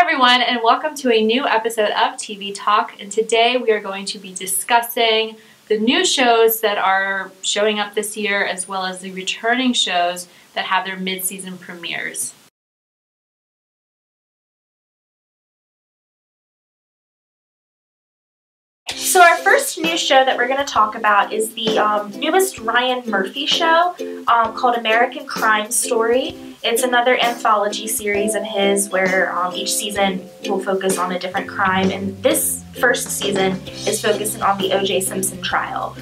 everyone, and welcome to a new episode of TV Talk. And today we are going to be discussing the new shows that are showing up this year, as well as the returning shows that have their mid-season premieres. So our first new show that we're going to talk about is the newest Ryan Murphy show called American Crime Story. It's another anthology series of his where each season will focus on a different crime, and this first season is focusing on the O.J. Simpson trial,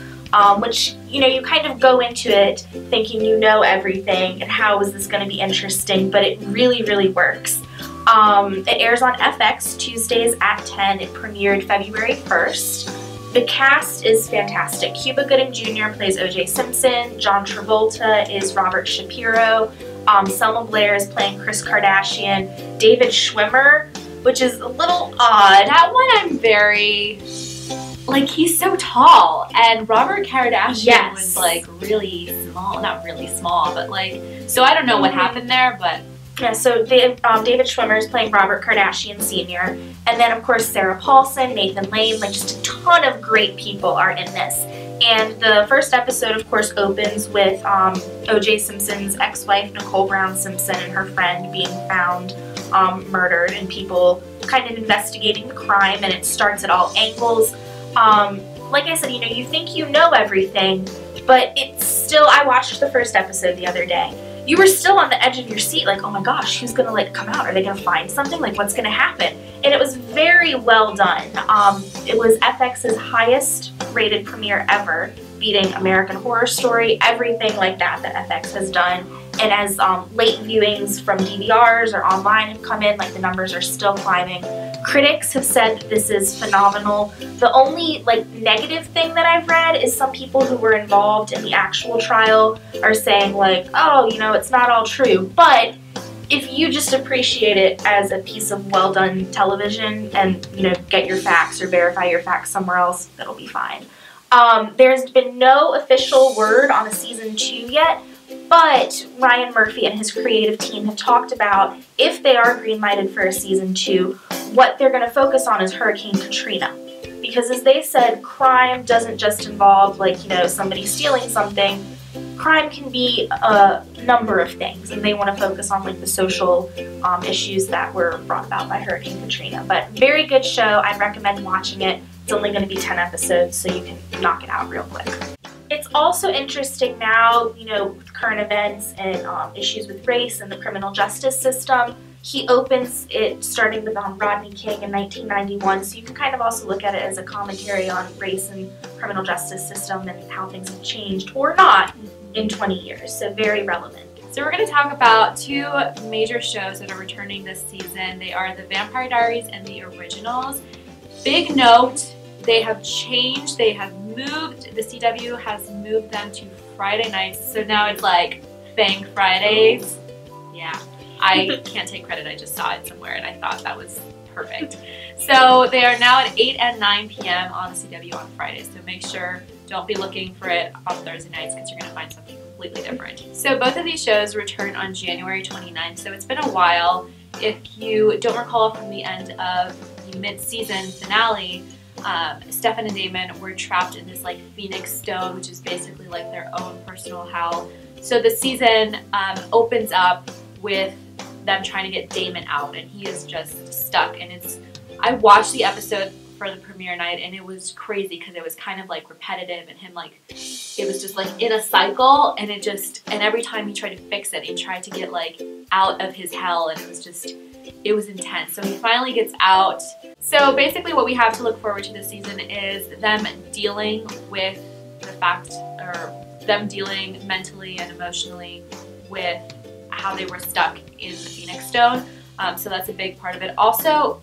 which, you know, you kind of go into it thinking you know everything and how is this going to be interesting, but it really works. It airs on FX Tuesdays at 10. It premiered February 1st. The cast is fantastic. Cuba Gooding Jr. plays O.J. Simpson. John Travolta is Robert Shapiro. Selma Blair is playing Kris Kardashian. David Schwimmer, which is a little odd. That one I'm very... like, he's so tall, and Robert Kardashian was like really small. Not really small, but like... so I don't know what happened there, but... yeah, so David Schwimmer is playing Robert Kardashian Sr. And then, of course, Sarah Paulson, Nathan Lane, like just a ton of great people are in this. And the first episode, of course, opens with O.J. Simpson's ex-wife, Nicole Brown Simpson, and her friend being found murdered, and people kind of investigating the crime, and it starts at all angles. Like I said, you know, you think you know everything, but it's still, I watched the first episode the other day. You were still on the edge of your seat, like, oh my gosh, who's gonna like come out? Are they gonna find something? Like, what's gonna happen? And it was very well done. It was FX's highest rated premiere ever, beating American Horror Story, everything like that FX has done. And as late viewings from DVRs or online have come in, like the numbers are still climbing. Critics have said that this is phenomenal. The only like negative thing that I've read is some people who were involved in the actual trial are saying like, oh, you know, it's not all true. But if you just appreciate it as a piece of well done television and, you know, get your facts or verify your facts somewhere else, that'll be fine. There's been no official word on a season 2 yet, but Ryan Murphy and his creative team have talked about, if they are greenlighted for a season 2, what they're going to focus on is Hurricane Katrina. Because as they said, crime doesn't just involve, like, you know, somebody stealing something. Crime can be a number of things, and they want to focus on like the social issues that were brought about by Hurricane Katrina. But very good show. I'd recommend watching it. It's only going to be 10 episodes, so you can knock it out real quick. It's also interesting now, you know, with current events and issues with race and the criminal justice system. He opens it starting with Rodney King in 1991, so you can kind of also look at it as a commentary on race and criminal justice system and how things have changed or not in 20 years, so very relevant. So we're going to talk about two major shows that are returning this season. They are the Vampire Diaries and the Originals. Big note, they have changed, they have moved, the CW has moved them to Friday nights, so now it's like Fang Fridays. Yeah, I can't take credit, I just saw it somewhere and I thought that was perfect. So they are now at 8 and 9 p.m. on the CW on Fridays, so make sure, don't be looking for it on Thursday nights because you're going to find something completely different. So both of these shows return on January 29th, so it's been a while. If you don't recall from the end of the mid-season finale, Stefan and Damon were trapped in this like Phoenix Stone, which is basically like their own personal hell. So the season opens up with them trying to get Damon out, and he is just stuck. And I watched the episode for the premiere night, and it was crazy because it was kind of like repetitive, and him like, it was just like in a cycle, and and every time he tried to fix it, he tried to get like out of his hell, and it was intense. So he finally gets out. So basically what we have to look forward to this season is them dealing with the fact, or them dealing mentally and emotionally with how they were stuck in the Phoenix Stone. So that's a big part of it. Also,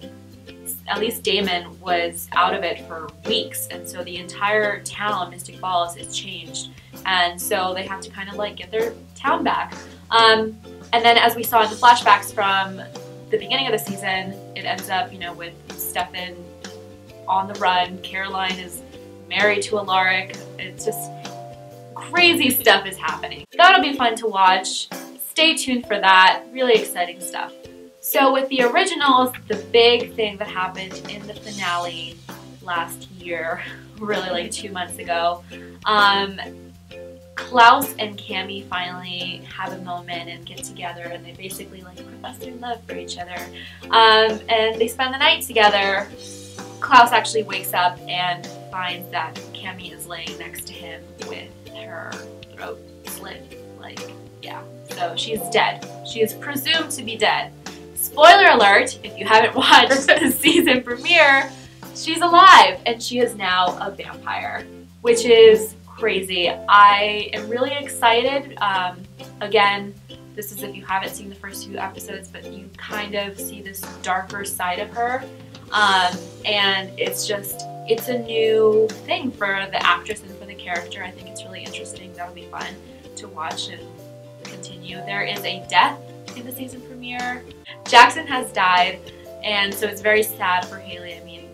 at least Damon was out of it for weeks, and so the entire town, Mystic Falls, is changed. And so they have to kind of like get their town back. And then as we saw in the flashbacks from the beginning of the season, it ends up, you know, with Stefan on the run. Caroline is married to Alaric. It's just crazy stuff is happening. That'll be fun to watch. Stay tuned for that. Really exciting stuff. So with the originals, the big thing that happened in the finale last year, really like 2 months ago, Klaus and Cami finally have a moment and get together, and they basically like profess their love for each other, and they spend the night together. Klaus actually wakes up and finds that Cami is laying next to him with her throat slit, like, yeah, so she's dead. She is presumed to be dead. Spoiler alert, if you haven't watched the season premiere, she's alive and she is now a vampire, which is crazy. I am really excited. Again, this is if you haven't seen the first 2 episodes, but you kind of see this darker side of her. And it's a new thing for the actress and for the character. I think it's really interesting. That'll be fun to watch and continue. There is a death in the season premiere. Jackson has died, and so it's very sad for Haley. I mean,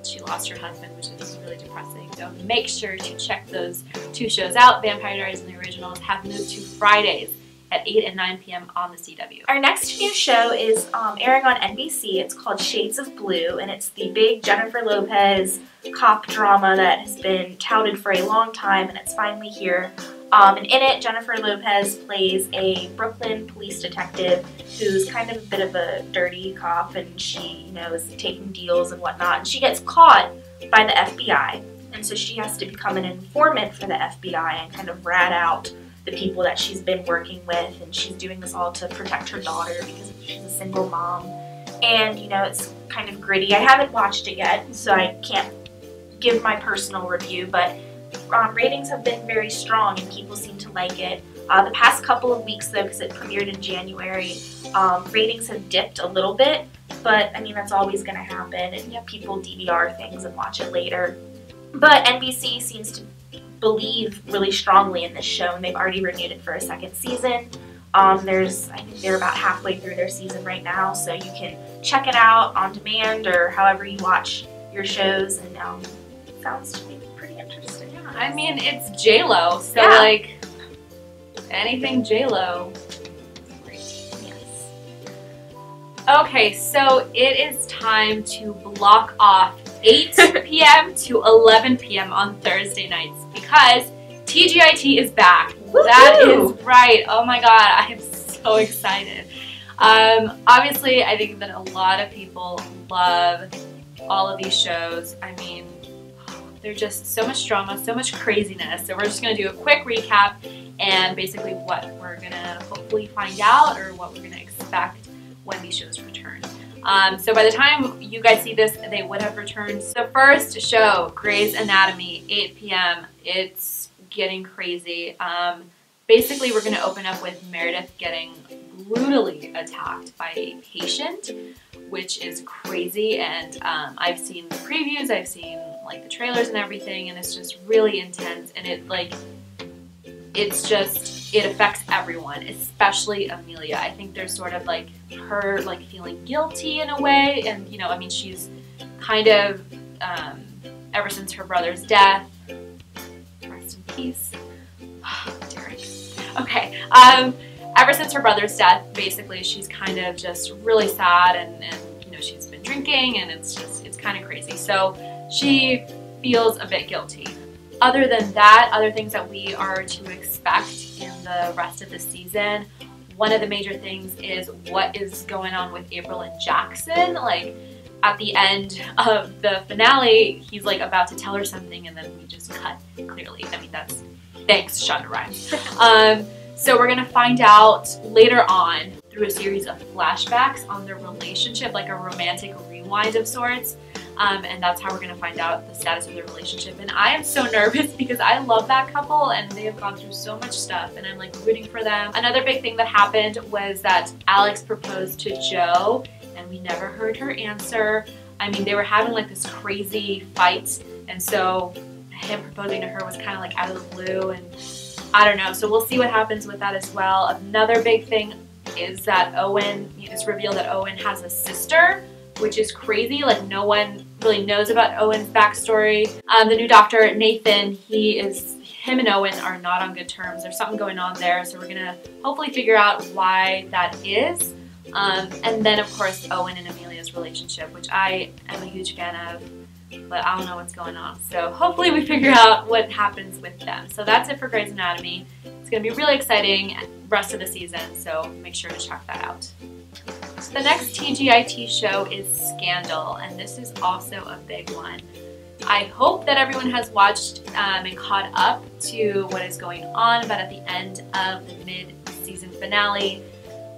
she lost her husband, which is really depressing. So make sure to check those 2 shows out. Vampire Diaries and the originals have moved to Fridays at 8 and 9 p.m. on the CW. Our next new show is airing on NBC. It's called Shades of Blue, and it's the big Jennifer Lopez cop drama that has been touted for a long time, and it's finally here. And in it, Jennifer Lopez plays a Brooklyn police detective who's kind of a bit of a dirty cop, and she, you know, is taking deals and whatnot, and she gets caught by the FBI, and so she has to become an informant for the FBI and kind of rat out the people that she's been working with, and she's doing this all to protect her daughter because she's a single mom. And, you know, it's kind of gritty. I haven't watched it yet, so I can't give my personal review, but ratings have been very strong and people seem to like it. The past couple of weeks, though, because it premiered in January, ratings have dipped a little bit, but I mean, that's always going to happen, and yeah, people DVR things and watch it later. But NBC seems to believe really strongly in this show, and they've already renewed it for a 2nd season. I think they're about halfway through their season right now, so you can check it out on demand or however you watch your shows, and it sounds to be pretty interesting. Yeah, I mean, it's J-Lo, so yeah. like anything J-Lo. Yes. Okay, so it is time to block off 8 p.m. to 11 p.m. on Thursday nights because TGIT is back. Woo-hoo! That is right. Oh my god, I am so excited. Obviously, I think that a lot of people love all of these shows. I mean, they're just so much drama, so much craziness. So we're just going to do a quick recap and basically what we're going to hopefully find out or what we're going to expect when these shows return. So by the time you guys see this, they would have returned. The first show, Grey's Anatomy, 8 p.m. It's getting crazy. Basically, we're going to open up with Meredith getting brutally attacked by a patient, which is crazy. And I've seen the previews, I've seen like the trailers and everything, and it's just really intense. And it affects everyone, especially Amelia. I think there's sort of like her like feeling guilty in a way, and you know, I mean, she's kind of ever since her brother's death, rest in peace, Derek. Okay, ever since her brother's death, basically she's kind of just really sad, and you know, she's been drinking, and it's kind of crazy. So she feels a bit guilty. Other than that, other things that we are to expect in the rest of the season, one of the major things is what is going on with April and Jackson. Like at the end of the finale, he's like about to tell her something, and then we just cut clearly. I mean, that's thanks, Shonda Rhimes. So we're gonna find out later on through a series of flashbacks on their relationship, like a romantic rewind of sorts. And that's how we're going to find out the status of their relationship. And I am so nervous because I love that couple and they have gone through so much stuff and I'm like rooting for them. Another big thing that happened was that Alex proposed to Jo and we never heard her answer. I mean, they were having like this crazy fight, and so him proposing to her was kind of like out of the blue, and I don't know. So we'll see what happens with that as well. Another big thing is that it's revealed that Owen has a sister, which is crazy. Like no one really knows about Owen's backstory. The new doctor, Nathan, him and Owen are not on good terms. There's something going on there, so we're gonna hopefully figure out why that is. And then, of course, Owen and Amelia's relationship, which I am a huge fan of, but I don't know what's going on. So hopefully we figure out what happens with them. So that's it for Grey's Anatomy. It's going to be really exciting rest of the season, so make sure to check that out. So the next TGIT show is Scandal, and this is also a big one. I hope that everyone has watched and caught up to what is going on, but at the end of the mid-season finale,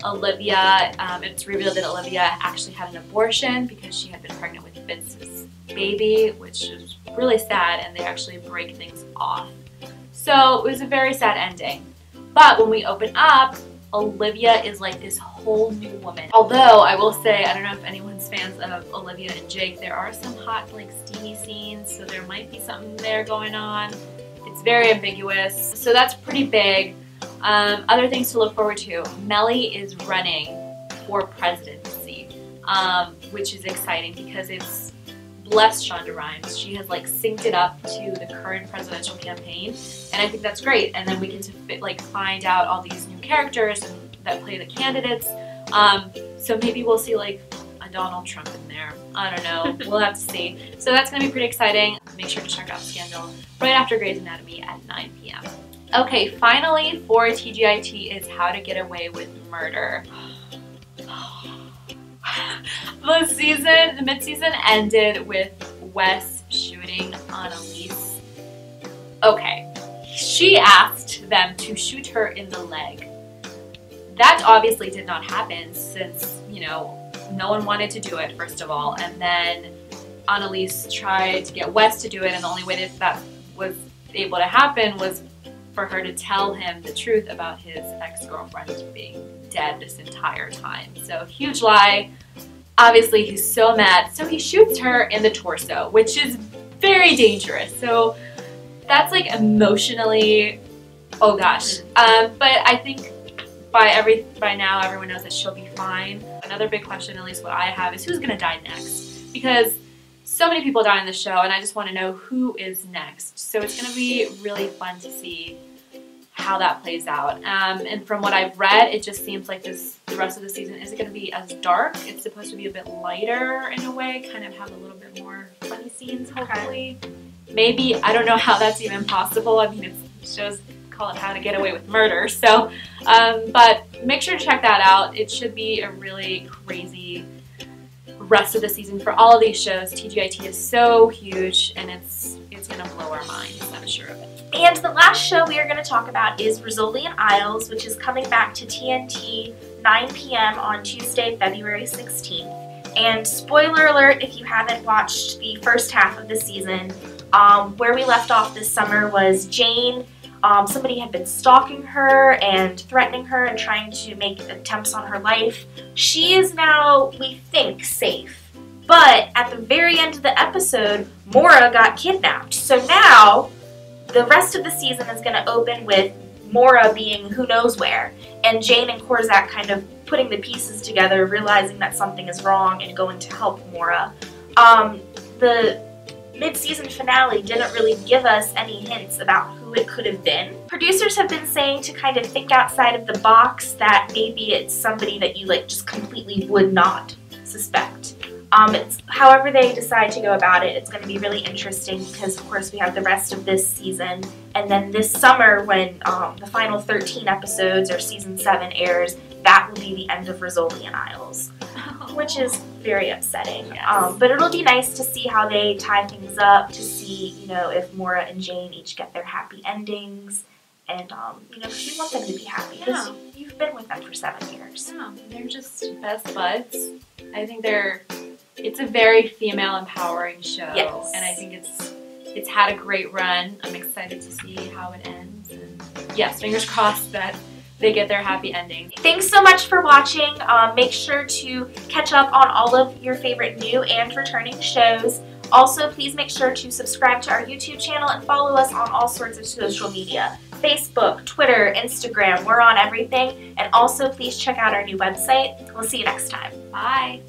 it's revealed that Olivia actually had an abortion because she had been pregnant with Vince's baby, which is really sad, and they actually break things off. So it was a very sad ending. But when we open up, Olivia is like this whole new woman. Although I will say, I don't know if anyone's fans of Olivia and Jake, there are some hot, like, steamy scenes, so there might be something there going on. It's very ambiguous, so that's pretty big. Other things to look forward to. Melly is running for presidency, which is exciting because it's bless Shonda Rhimes. She has like synced it up to the current presidential campaign, and I think that's great. And then we get to find out all these new characters that play the candidates. So maybe we'll see like a Donald Trump in there. I don't know. We'll have to see. So that's going to be pretty exciting. Make sure to check out Scandal right after Grey's Anatomy at 9 p.m. Okay, finally for TGIT is How to Get Away with Murder. The mid-season ended with Wes shooting Annalise. Okay, she asked them to shoot her in the leg. That obviously did not happen since, you know, no one wanted to do it, first of all, and then Annalise tried to get Wes to do it, and the only way that was able to happen was for her to tell him the truth about his ex-girlfriend being dead this entire time. So huge lie. Obviously he's so mad, so he shoots her in the torso, which is very dangerous. So that's like emotionally, oh gosh. But I think by now everyone knows that she'll be fine. Another big question, at least what I have, is who's gonna die next? Because so many people die in the show, and I just want to know who is next. So it's going to be really fun to see how that plays out. And from what I've read, it just seems like the rest of the season isn't going to be as dark. It's supposed to be a bit lighter in a way, kind of have a little bit more funny scenes, hopefully. Maybe, I don't know how that's even possible. I mean, it shows, call it How to Get Away with Murder. So, but make sure to check that out. It should be a really crazy rest of the season for all of these shows. TGIT is so huge, and it's gonna blow our minds, I'm sure of it. And the last show we are going to talk about is Rizzoli Isles, which is coming back to TNT 9 p.m. on Tuesday, February 16th. And spoiler alert, if you haven't watched the first half of the season, where we left off this summer was Jane. Somebody had been stalking her and threatening her and trying to make attempts on her life. She is now, we think, safe. But at the very end of the episode, Maura got kidnapped. So now, the rest of the season is going to open with Maura being who knows where, and Jane and Korzak kind of putting the pieces together, realizing that something is wrong and going to help Maura. The mid-season finale didn't really give us any hints about who it could have been. Producers have been saying to kind of think outside of the box, that maybe it's somebody that you like just completely would not suspect. However they decide to go about it, it's going to be really interesting because, of course, we have the rest of this season. And then this summer, when the final 13 episodes or season 7 airs, that will be the end of Rizzoli Isles, which is very upsetting. Yes. But it'll be nice to see how they tie things up, to see, you know, if Maura and Jane each get their happy endings. And, you know, you want them to be happy because you've been with them for 7 years. Yeah, they're just best buds. I think it's a very female empowering show. Yes. And I think it's had a great run. I'm excited to see how it ends. And yes, fingers crossed that they get their happy ending. Thanks so much for watching. Make sure to catch up on all of your favorite new and returning shows. Also, please make sure to subscribe to our YouTube channel and follow us on all sorts of social media. Facebook, Twitter, Instagram, we're on everything. And also, please check out our new website. We'll see you next time. Bye.